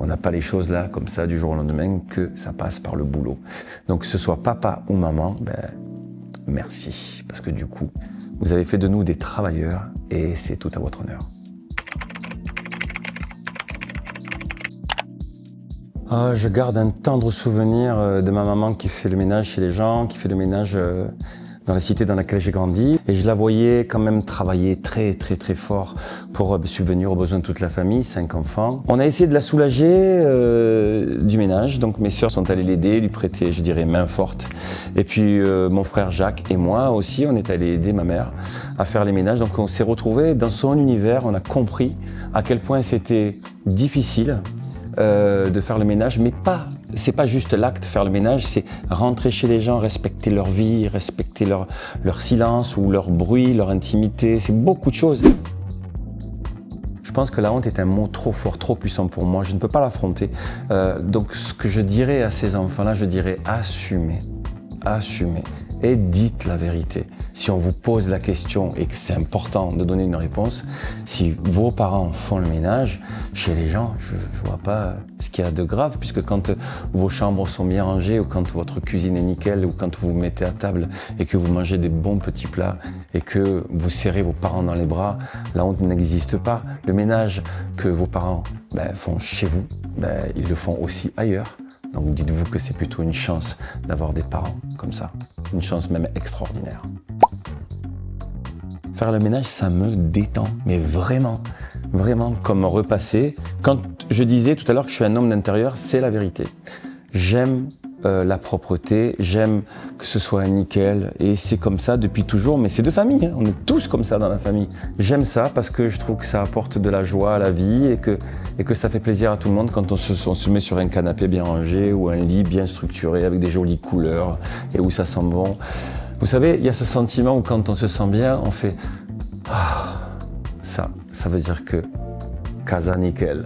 On n'a pas les choses là, comme ça, du jour au lendemain, que ça passe par le boulot. Donc que ce soit papa ou maman, merci. Parce que du coup, vous avez fait de nous des travailleurs et c'est tout à votre honneur. Je garde un tendre souvenir de ma maman qui fait le ménage chez les gens, qui fait le ménage dans la cité dans laquelle j'ai grandi. Et je la voyais quand même travailler très fort pour subvenir aux besoins de toute la famille, 5 enfants. On a essayé de la soulager du ménage, donc mes sœurs sont allées l'aider, lui prêter, je dirais, main forte. Et puis mon frère Jacques et moi aussi, on est allés aider ma mère à faire les ménages. Donc on s'est retrouvés dans son univers, on a compris à quel point c'était difficile de faire le ménage, mais c'est pas juste l'acte, faire le ménage, c'est rentrer chez les gens, respecter leur vie, respecter leur silence ou leur bruit, leur intimité, c'est beaucoup de choses. Je pense que la honte est un mot trop fort, trop puissant pour moi, je ne peux pas l'affronter. Donc ce que je dirais à ces enfants-là, je dirais assumez et dites la vérité. Si on vous pose la question et que c'est important de donner une réponse, si vos parents font le ménage chez les gens, je ne vois pas ce qu'il y a de grave, puisque quand vos chambres sont bien rangées ou quand votre cuisine est nickel ou quand vous vous mettez à table et que vous mangez des bons petits plats et que vous serrez vos parents dans les bras, la honte n'existe pas. Le ménage que vos parents font chez vous, ils le font aussi ailleurs. Donc dites-vous que c'est plutôt une chance d'avoir des parents comme ça, une chance même extraordinaire. Faire le ménage, ça me détend, mais vraiment, comme repasser. Quand je disais tout à l'heure que je suis un homme d'intérieur, c'est la vérité. J'aime la propreté, j'aime que ce soit nickel et c'est comme ça depuis toujours, mais c'est de famille, hein. On est tous comme ça dans la famille. J'aime ça parce que je trouve que ça apporte de la joie à la vie et que ça fait plaisir à tout le monde quand on se met sur un canapé bien rangé ou un lit bien structuré avec des jolies couleurs et où ça sent bon. Vous savez, il y a ce sentiment où quand on se sent bien, on fait ça veut dire que casa nickel.